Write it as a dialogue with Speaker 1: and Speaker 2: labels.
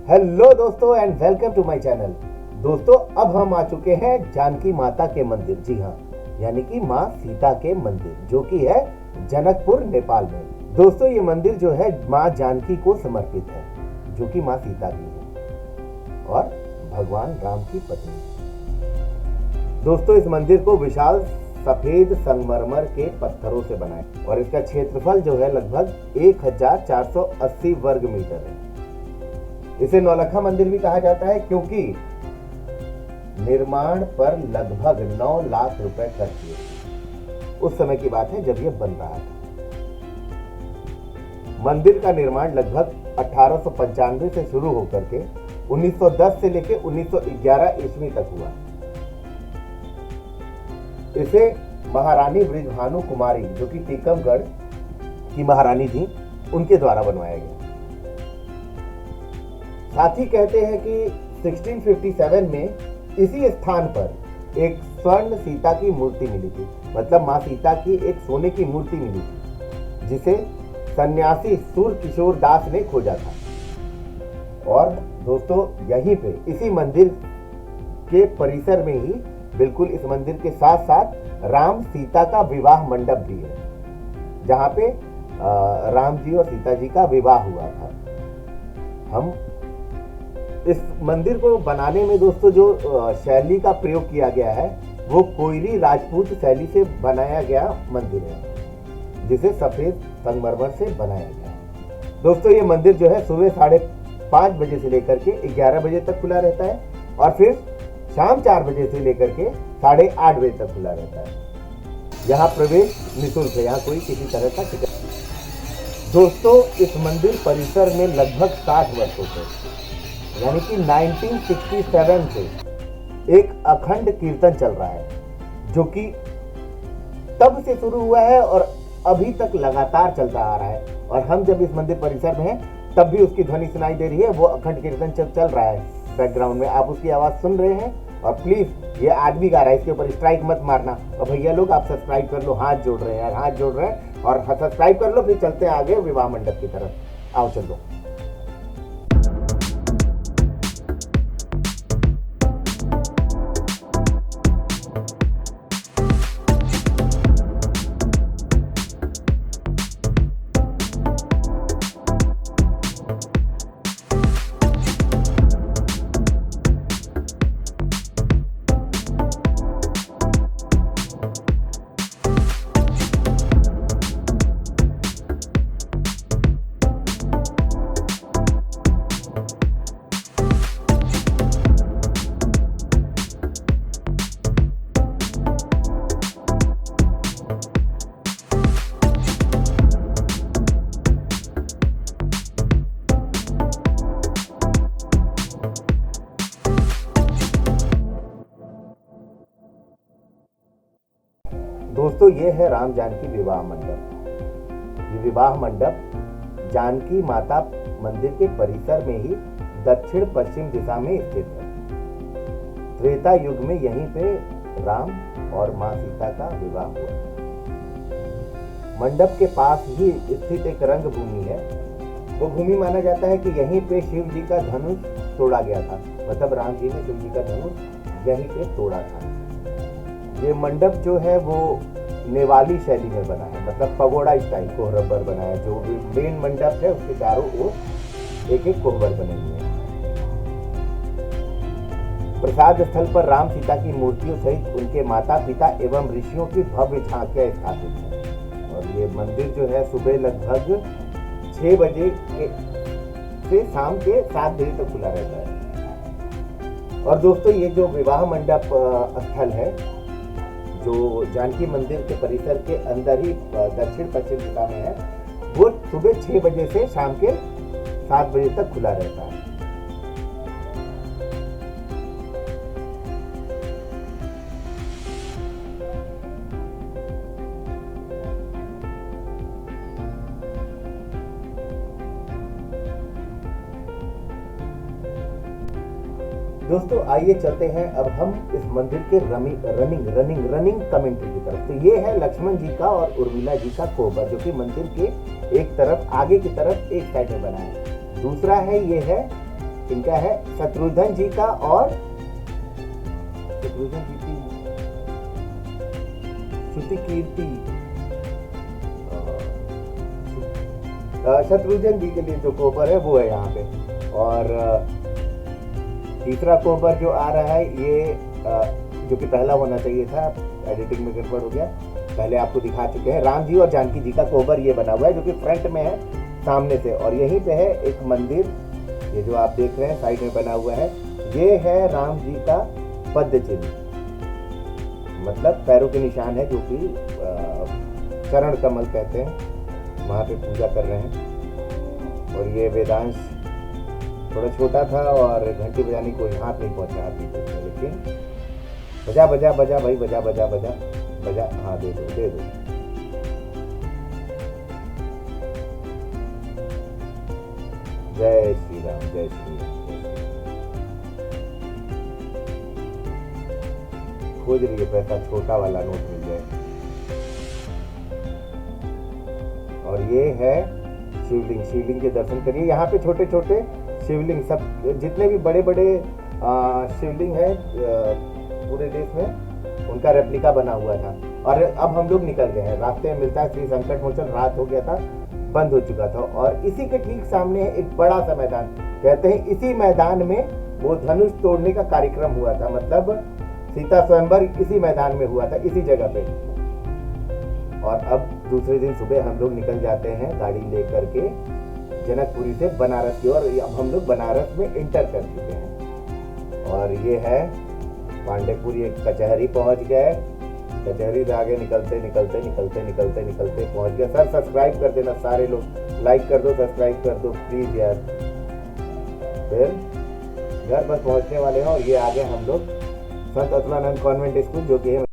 Speaker 1: Hello दोस्तों and welcome to my channel. दोस्तों अब हम आ चुके हैं जानकी माता के मंदिर, जी हाँ, यानी कि माँ सीता के मंदिर, जो कि है जनकपुर नेपाल में। दोस्तों ये मंदिर जो है माँ जानकी को समर्पित है, जो कि माँ सीता की है और भगवान राम की पत्नी। दोस्तों इस मंदिर को विशाल सफेद संगमरमर के पत्थरों से बनाया और इसका क्षेत्रफल जो है लगभग 1480 वर्ग मीटर है। इसे नौलखा मंदिर भी कहा जाता है क्योंकि निर्माण पर लगभग 9 लाख रुपए खर्च हुए। उस समय की बात है जब यह बन रहा था। मंदिर का निर्माण लगभग 1895 से शुरू होकर के 1910 से लेकर 1911 ईस्वी तक हुआ। इसे महारानी बृजभानु कुमारी, जो कि टीकमगढ़ की महारानी थी, उनके द्वारा बनवाया गया। साथ ही कहते हैं कि 1657 में इसी स्थान पर एक स्वर्ण सीता की मूर्ति मिली थी, मतलब मां सीता की एक सोने की मूर्ति मिली थी, जिसे सन्यासी सूर किशोर दास ने खोजा था। और दोस्तों यहीं पे इसी मंदिर के परिसर में ही बिल्कुल इस मंदिर के साथ साथ राम सीता का विवाह मंडप भी है, जहां पे राम जी और सीता जी का विवाह हुआ था। हम इस मंदिर को बनाने में दोस्तों जो शैली का प्रयोग किया गया है वो कोयली राजपूत शैली से बनाया गया मंदिर है, जिसे सफेद संगमरमर से बनाया गया। दोस्तों ये मंदिर जो है सुबह 5:30 बजे से लेकर के 11 बजे तक खुला रहता है और फिर शाम 4 बजे से लेकर के 8:30 बजे तक खुला रहता है। यहाँ प्रवेश निःशुल्क है, यहाँ कोई किसी तरह का टिकट। दोस्तों इस मंदिर परिसर में लगभग 60 वर्षों से, यानी कि 1967 से एक अखंड कीर्तन चल रहा है, जो कि तब से शुरू हुआ है और अभी तक लगातार चलता आ रहा है। और हम जब इस मंदिर परिसर में हैं तब भी उसकी ध्वनि सुनाई दे रही है। वो अखंड कीर्तन चल रहा है बैकग्राउंड में, आप उसकी आवाज सुन रहे हैं। और प्लीज ये आदमी गा रहा है, इसके ऊपर स्ट्राइक मत मारना। और भैया लोग आप सब्सक्राइब कर लो, हाथ जोड़ रहे हैं यार, हाथ जोड़ रहे हैं और सब्सक्राइब कर लो। फिर चलते हैं आगे विवाह मंडप की तरफ, आओ चलो। दोस्तों ये है राम जानकी विवाह मंडप। ये विवाह मंडप जानकी माता मंदिर के परिसर में ही दक्षिण पश्चिम दिशा में स्थित है। त्रेता युग में यहीं पे राम और मां सीता का विवाह हुआ। मंडप के पास ही स्थित एक रंग भूमि है। वो भूमि माना जाता है कि यहीं पे शिव जी का धनुष तोड़ा गया था, मतलब राम जी ने शिव जी का धनुष यहीं पे तोड़ा था। ये मंडप जो है वो नेवाली शैली में बना है, मतलब पगोड़ा स्टाइल कोहबर बना है। जो भी मेन मंडप है उसके चारों ओर एक एक कोहबर बने हुए हैं। प्रसाद स्थल पर राम सीता की मूर्तियों सहित उनके माता पिता एवं ऋषियों की भव्य झांकियां स्थापित है। और ये मंदिर जो है सुबह लगभग 6 बजे से शाम के 7 बजे तक खुला रहता है। और दोस्तों ये जो विवाह मंडप स्थल है, जो जानकी मंदिर के परिसर के अंदर ही दक्षिण पश्चिम दिशा में है, वो सुबह 6 बजे से शाम के 7 बजे तक खुला रहता है। दोस्तों आइए चलते हैं अब हम इस मंदिर के रनिंग कमेंट्री की तरफ। तो ये है लक्ष्मण जी का और उर्मिला जी का कोहबर, जो कि मंदिर के एक तरफ आगे की तरफ एक साइड में बना है। दूसरा है ये है इनका है शत्रुघ्न जी का और शत्रुघ्न जी की श्रुति कीर्ति, शत्रुघ्न जी के लिए जो कोबर है वो है यहाँ पे। और तीसरा कोबर जो आ रहा है ये जो कि पहला होना चाहिए था, एडिटिंग में गड़बड़ हो गया, पहले आपको दिखा चुके हैं। राम जी और जानकी जी का कोबर ये बना हुआ है जो कि फ्रंट में है सामने से, और यहीं पे है एक मंदिर, ये जो आप देख रहे हैं साइड में बना हुआ है, ये है राम जी का पद्म चिन्ह, मतलब पैरों के निशान है जो कि चरण कमल कहते हैं, वहाँ पे पूजा कर रहे हैं। और ये वेदांश थोड़ा छोटा था और घंटी बजाने को हाथ नहीं पहुंचा अभी तक, लेकिन बजा बजा बजा भाई बजा बजा बजा बजा, हाँ दे दो दे दो। जय श्री राम जय श्री राम। खोज रही है पैसा, छोटा वाला नोट मिल जाए। और ये है शिवलिंग, शिवलिंग के दर्शन करिए। यहाँ पे छोटे छोटे शिवलिंग, सब जितने भी बड़े बड़े शिवलिंग है पूरे देश में, उनका रेप्लिका बना हुआ था। और अब हम लोग निकल गए हैं, रास्ते में मिलता है श्री संकट मोचन, रात हो गया था, बंद हो चुका था। और इसी के ठीक सामने एक बड़ा सा मैदान, कहते हैं इसी मैदान में वो धनुष तोड़ने का कार्यक्रम हुआ था, मतलब सीता स्वयंवर इसी मैदान में हुआ था, इसी जगह पे। और अब दूसरे दिन सुबह हम लोग निकल जाते हैं गाड़ी लेकर के जनकपुरी से बनारस की ओर। अब हम लोग बनारस में इंटर कर चुके हैं। और ये है पांडेपुरी, एक कचहरी पहुंच गए, कचहरी से आगे निकलते निकलते निकलते निकलते निकलते पहुंच गए। सर सब्सक्राइब कर देना सारे लोग, लाइक कर दो, सब्सक्राइब कर दो प्लीज यार। फिर घर बस पहुंचने वाले हैं और ये आगे हम लोग संत अतुलानंद कॉन्वेंट स्कूल जो कि है